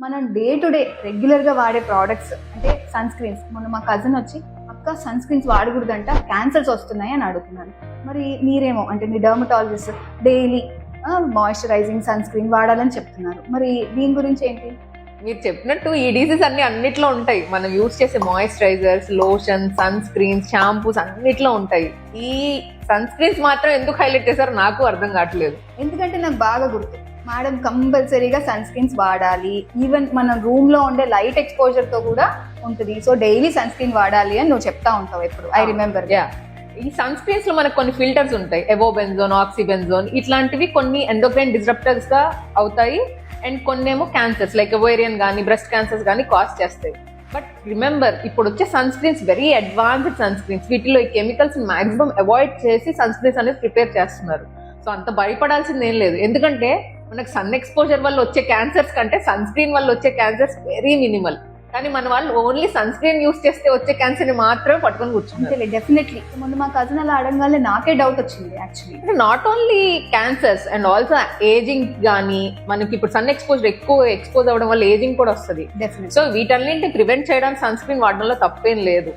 మనం day to day రెగ్యులర్గా వాడే ప్రోడక్ట్స్ అంటే సన్ స్క్రీన్స్. మొన్న మా కజిన్ వచ్చి అక్క సన్ స్క్రీన్స్ వాడకూడదంట, క్యాన్సర్స్ వస్తున్నాయి అని అడుగుతున్నాను. మరి మీరేమో అంటే మీ dermatologist daily moisturizing sun screen వాడాలని చెప్తున్నారు. మరి దీని గురించి ఏంటి? మీరు చెప్పినట్టు ఈ డిసీజ్ అన్నిట్లో ఉంటాయి. మనం యూజ్ చేసే moisturisers, lotion, sunscreens, shampoos అన్నిట్లో ఉంటాయి. ఈ సన్ స్క్రీన్స్ మాత్రం ఎందుకు హైలైట్ చేశారో నాకు అర్థం కావట్లేదు. ఎందుకంటే నాకు బాగా గుర్తు, మేడం కంపల్సరీగా సన్ స్క్రీన్స్ వాడాలి, ఈవెన్ మనం రూమ్ లో ఉండే లైట్ ఎక్స్పోజర్ తో కూడా ఉంటుంది, సో డైలీ సన్ స్క్రీన్ వాడాలి అని నువ్వు చెప్తా ఉంటావు ఎప్పుడు. I remember. ఈ సన్ స్క్రీన్స్ లో మనకు కొన్ని ఫిల్టర్స్ ఉంటాయి, ఎవోబెంజోన్, ఆక్సిబెంజోన్, ఇట్లాంటివి కొన్ని ఎండోక్రైన్ డిస్రప్టర్స్ గా అవుతాయి. అండ్ కొన్ని ఏమో క్యాన్సర్స్ లైక్ ఓవేరియన్ కానీ బ్రెస్ట్ క్యాన్సర్స్ కానీ కాజ్ చేస్తాయి. బట్ రిమెంబర్, ఇప్పుడు వచ్చే sunscreens very advanced sunscreens. వీటిలో ఈ కెమికల్స్ మాక్సిమం అవాయిడ్ చేసి సన్ స్క్రీన్స్ అనేది ప్రిపేర్ చేస్తున్నారు. సో అంత భయపడాల్సింది ఏం లేదు. ఎందుకంటే మనకు సన్ ఎక్స్పోజర్ వల్ల వచ్చే క్యాన్సర్స్ కంటే సన్ స్క్రీన్ వల్ల వచ్చే క్యాన్సర్స్ వెరీ మినిమల్. కానీ మన వాళ్ళు ఓన్లీ సన్ స్క్రీన్ యూస్ చేస్తే వచ్చే క్యాన్సర్ ని మాత్రమే పట్టుకొని కూర్చుంటారు. డెఫినెట్లీ మొన్న మా కజిన్ అలా అడగగానే నాకే డౌట్ వచ్చింది యాక్చువల్లీ. అంటే not only cancers and also ageing కానీ, మనకి ఇప్పుడు సన్ ఎక్స్పోజర్ ఎక్కువ ఎక్స్పోజ్ అవ్వడం వల్ల ఏజింగ్ కూడా వస్తుంది. సో వీటన్నింటిని ప్రివెంట్ చేయడానికి సన్ స్క్రీన్ వాడడంలో తప్పేం లేదు.